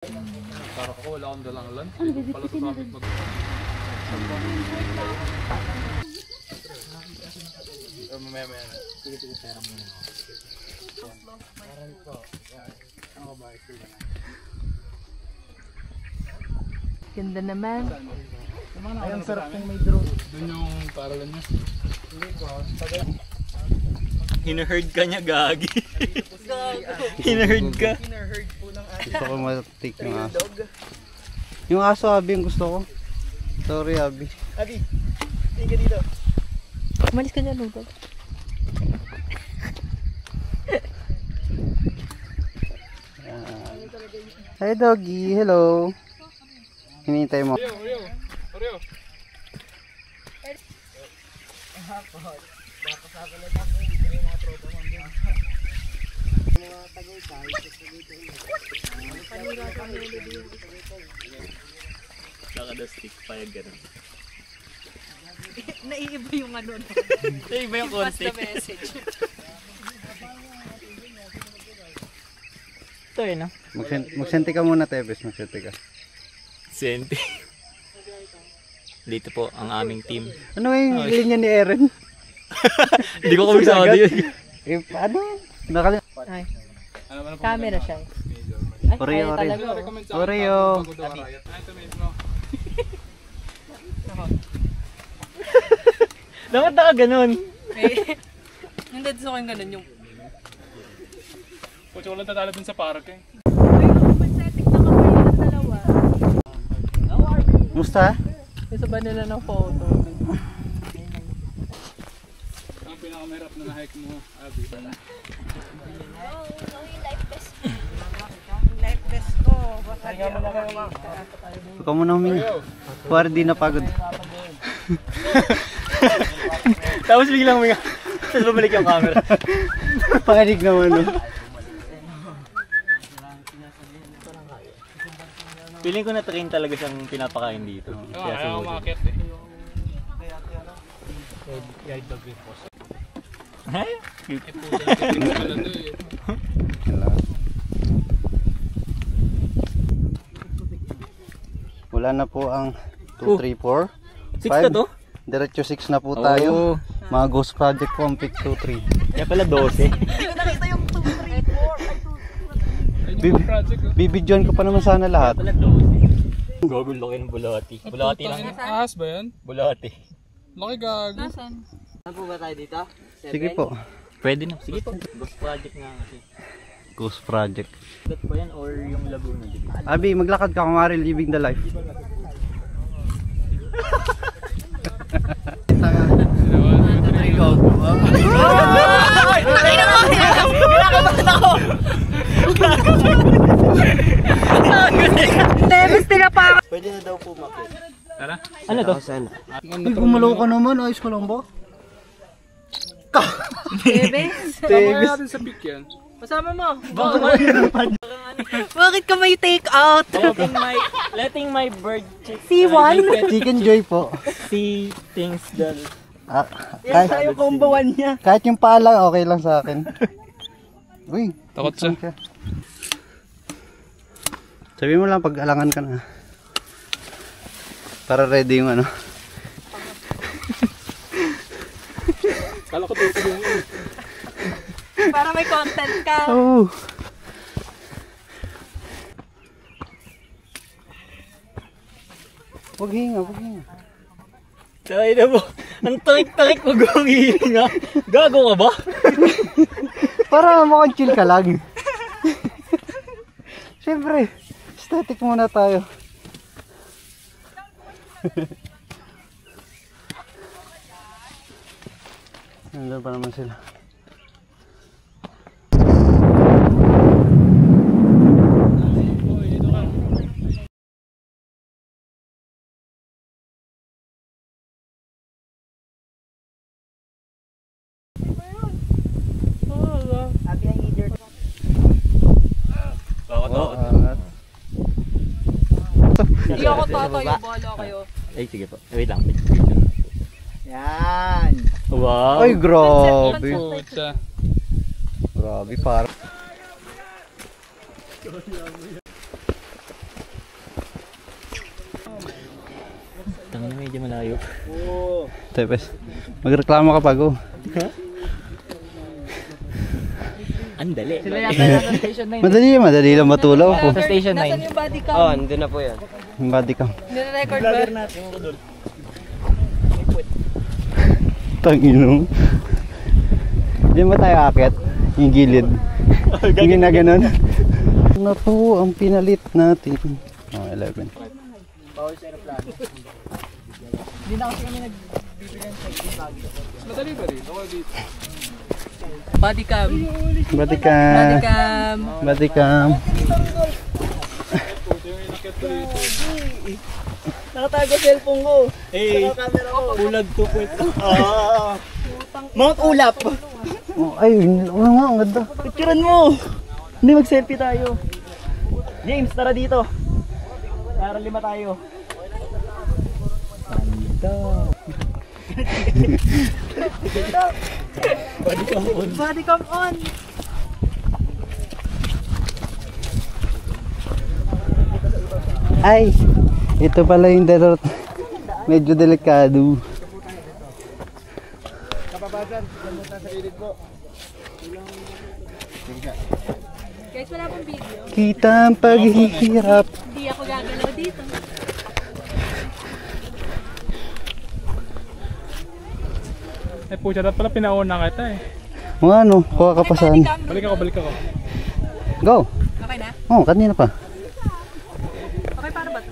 Para ako wala akong dalang lan. Pala sa summit mag... Mamaya na. Sige, pera mo na. Ako ba? Ganda naman. Ay, ang sarap kung may drone. Doon yung paralan niya. Hina-herd ka niya, gagi. Hina-herd ka. Gusto ko matik yung aso. Yung aso, Abi, yung gusto ko. Sorry, Abi. Abi, tingin ka dito. Umalis ka dyan, Lugod. Hi, doggy. Hello. Hinihintay mo. Oreo. Saka the stick, payag ganun. Naiiba yung ano. Naiiba yung konti. Pass the message. Ito eh, no? Magsenti ka muna, Tebes. Magsenti ka. Senti. Dito po ang aming team. Ano yung linya ni Eren? Hindi ko kabisado yun. Eh, paano? Ay. Camera siya. Oreo. Oreo. Dapat naka ganun. Hindi, gusto ko yung ganun yung... Kung wala tatalo dun sa park eh. Magsetik na kami yung dalawa. Musta? Isa ba nila ng photo? Ang pinakamahirap na na-hike mo, Abi. Life best ko. Huwag ka muna huminga. Kuwari di napagod. Tapos biglang huminga. Tapos bumalik yung camera. Panganig naman, no? Feeling ko na-train talaga siyang pinapakain dito. Ayaw umakit eh. Guide dog with post. Hey? Wala na po ang 2, 3, 4, 6 na to? Diretso 6 na po tayo. Mga ghost project po ang pick 2, 3. Kaya pala 12. Hindi ko nakita yung 2, 3, 4. Bibidyoan ko pa naman sana lahat. Pala 12. Gagol laki ng bulati. Bulati lang. Ahas ba yan? Bulati. Laki gago. Nasaan? Saan po ba tayo dito? Sige po. Pwede na. Sige po. Ghost project nga kasi. Ghost project. Gat ba yan or yung Laguna? Abi, maglakad ka kumari, living the life. Tebes tinapa! Pwede na daw po makit. Tara. Ano to? Ay, gumalaw ka naman. Ayos ka lang ba? Tebes? Tama natin sa pick yan. Pasama mo. Bakit ka may take out? Letting my bird check. C1? Chicken Joy po. See things that Kahit, Comboan niya. kahit yung pala, okay lang sa akin. Uy, Takot siya. ka. Sabi mo lang pag alangan ka na. Para ready yung ano. Kala ko dito yung... Para may content ka. Oh. Huwag hinga, huwag hinga. tayo na mo. Ang tarik-tarik mo gawin nga. Gago ka ba? Para makon-chill ka lang. Siyempre, aesthetic muna tayo. Nandun pa naman sila. Hindi ako tatayo, bala kayo. Ay, sige po. Wait lang. Yan! Wow! Ay, grabe! Puta. Grabe, parang. Ang medyo malayo. Tepes, magreklamo ka pa, go. Ang dali. Sila yata nasa station 9. Madali lang matulaw ko. Sa station 9. Nasaan yung body cam? Oh, nandun na po yan. Yung body cam. Nire-record ba? Tangino. Diyan ba tayo akit? Yung gilid. Yung na ganun. Ano po ang pinalit natin? Oh, 11. Hindi na kasi kami nagbibilan sa Madali ba rin? Ako dito. body cam. Body Body cam. cam. Body cam. Nakatago cellphone ko. Eh, ulag 2.0. Mount Ulap. Oh, ay, wala nga, ang ganda. Picturean mo. Hindi, mag-selfie tayo. James, tara dito. Para 5 tayo. Body cam on. Body cam on. Ay, ito pala yung darot. Medyo delikado. Kapabasan, ganda sa gilid po. Guys, wala pong video. Kita ang paghihirap. Hindi ako gagalaw dito. Eh pucha, dapat pala pinauna kita eh. Mga ano, kuha ka pa saan. Balik ako. Go! Okay na? Oh, kanina pa. Okay, paano ba ito?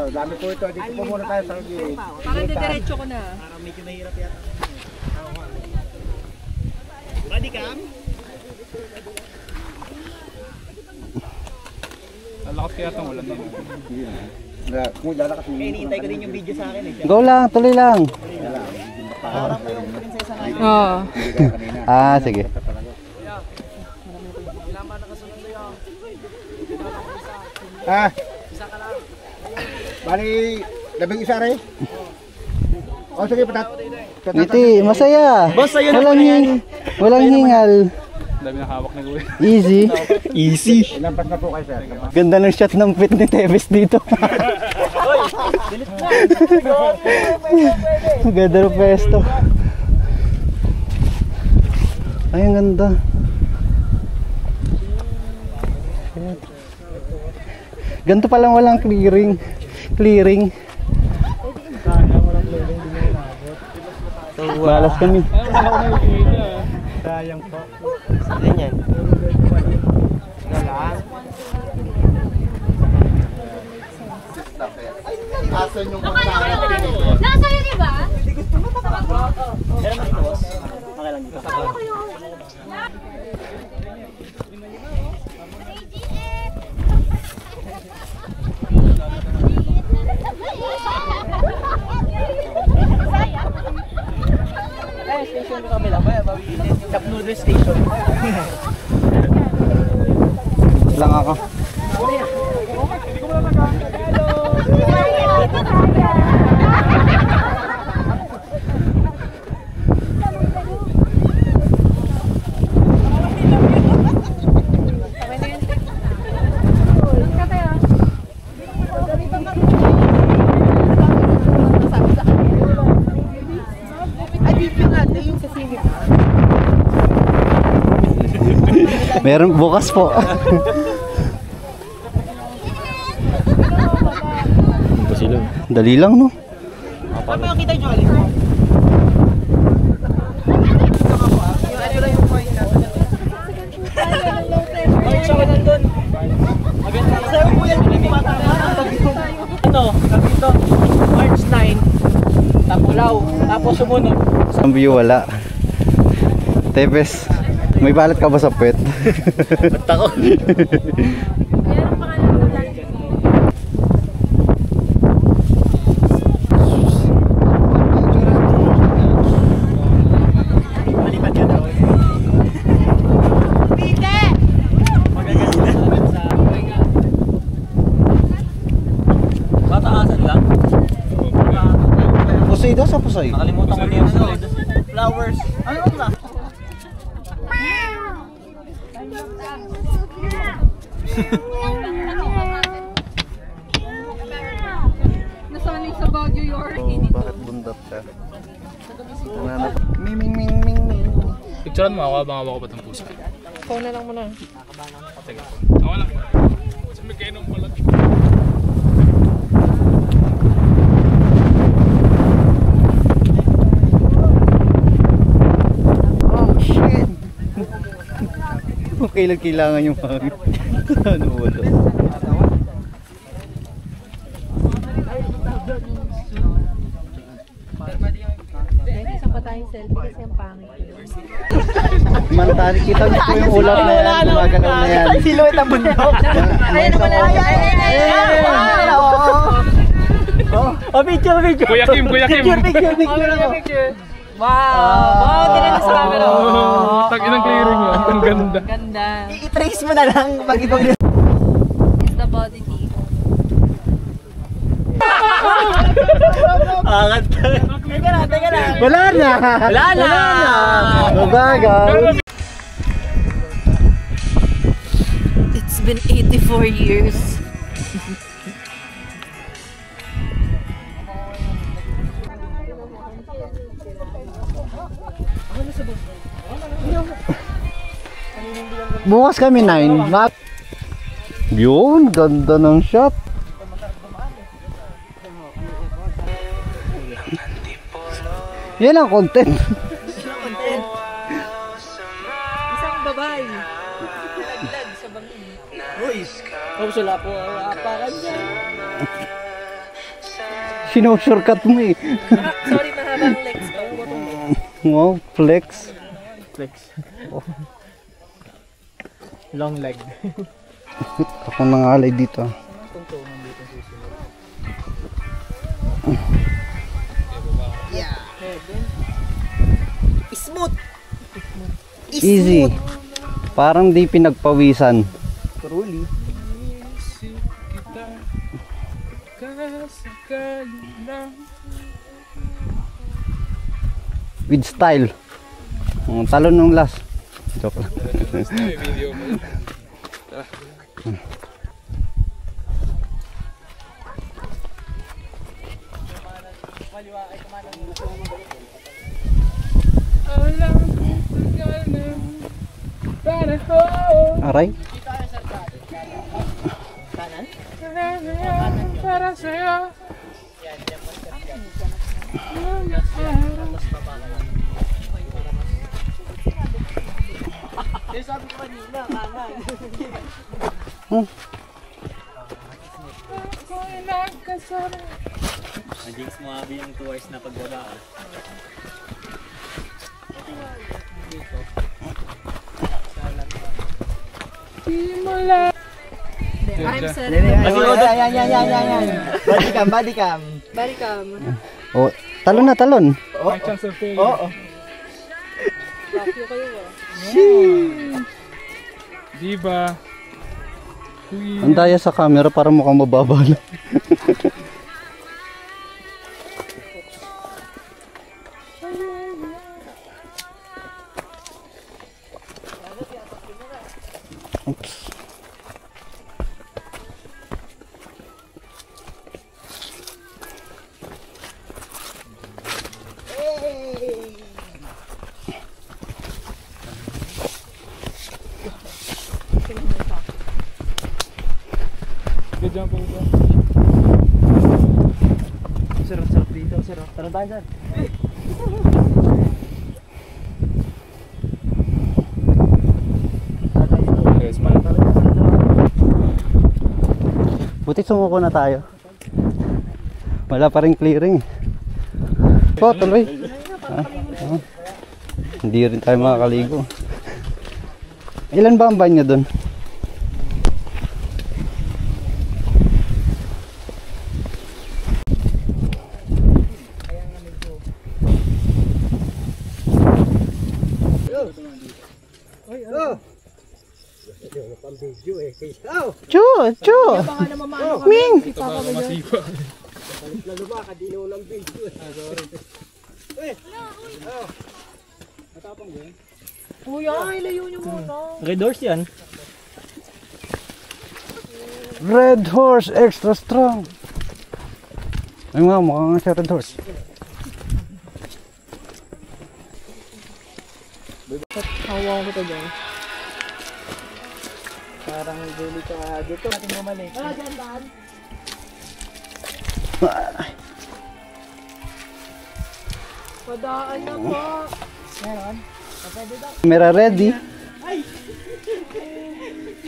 Dami po ito. Dito po muna tayo sa gilid. Parang didiretso ko na. Parang medyo mahirap yata. Body cam? Lalakas kaya itong ulan din. Kaya hinihintay ko din yung video sa akin eh. Go lang, tuloy lang. Parang po yung prinsesa na yun. Oo. Ah, sige. Ah! Bali, 11 rin. O sige, patat. Ngiti, masaya. Boss, ayun na Walang, pala yan. walang hingal. Dami na hawak na gawin. Easy. Easy. Ilampas na po kayo, sir. Ganda ng shot ng pit ni Tevez dito. Ganda ng pesto. Ay, ang ganda. Ganito palang walang clearing. Malas kami. Sayang po. Ganyan. Nasa yun, di ba? Pero naman ito, boss. Okay lang dito. Ay, station ko kami lang. Cup Noodle Station. Lang ako. Meron bukas po. Dali lang, no? Ano yung kita yung Jolly? Ay, siya ka nandun. Maganda. Sa'yo po yan. Ito, dito. March 9. Tapulaw. Tapos sumunod. Ang view wala. Tevez, may balat ka ba sa pet? Ba't ako? Malipat ka daw. Pataasan lang. Pusay daw sa pusay. Nakalimutan ko din yung flowers. Ano ba? Baguio York. Oh, bakit bundat ka? Ming ming ming ming ming. Picturean mo ako habang hawak ko pa itong pusa. Phone na lang muna. Sige. Ako lang. Kasi may kainom pala. Oh shit! Kailan kailangan yung hangin? Ano wala? Isang pa tayong selfie kasi ang pangit. Mantali, kita niyo po yung ulap na yan, gumagalaw na yan. Silhouette ang bundok. Ayun naman lang. Oh, picture. Kuya Kim! Picture. Wow! Tinanong sa camera. Tag-inang clearing yun. Ang ganda. Ganda. I-trace mo na lang pag ibang It's the body tea. angat. Teka na. Wala na! Mabagal! It's been 84 years. Bukas kami 9. Yun, ganda ng shot. Yan ang content. Isang babae. Laglag sa bangin. Uy. Oh, sila po. Apakan dyan. Sinushortcut mo eh. Sorry, mahabang legs ko. Wow, flex. Long leg. Ako nangalay dito. Smooth. Easy. Parang di pinagpawisan. Truly. With style. Talon nung last. Joke lang. Video mo. Aray. Para sa'yo. Sabi ko kanina, kanan. Jinx mo abi yung 2 hours na pagwala. I'm sorry. Yan. Body cam. Body cam. Oh, talon na talon. May chance of failure. Oo. Bakyo kayo ah. Diba? Ang daya sa camera para mukhang mababa lang. Oops. Good job po ba? Sarap dito, sarap. Tara tayo sir. Yes, man. Buti sumuko na tayo. Wala pa rin clearing. Po, tuloy. Hindi rin tayo makakaligo. Ilan ba ang banyo doon? Chu! Ming! Ito ba masipa? Kuya, ilayo nyo muna. Red horse yan. Red Horse Extra Strong. Ay nga, mukha nga siya red horse. Hawa ko to dyan. Parang delikado to. Ating bumalik. Padaan na po. Meron? Camera ready.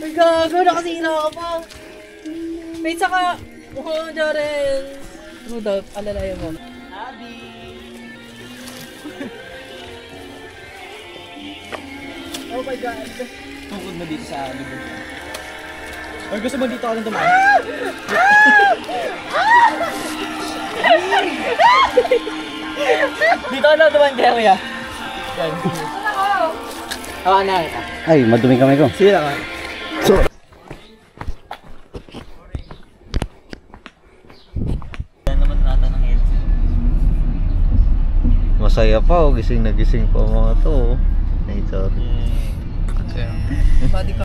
May gago, nakasina ka pa. May saka, oh, Jaren. Rudolph, alalayan mo. Abi! Oh my God! Tungkod mo dito sa libon. Or gusto mo dito ako lang tumahan? Dito ako lang tumahan, Jerry ah. Yan. Hawakan na kita. Ay, madumi kamay ko. Sige lang ah. Yan naman nata ng LC. Masaya pa, oh. Gising na gising pa mga to. Oh. Nature. Body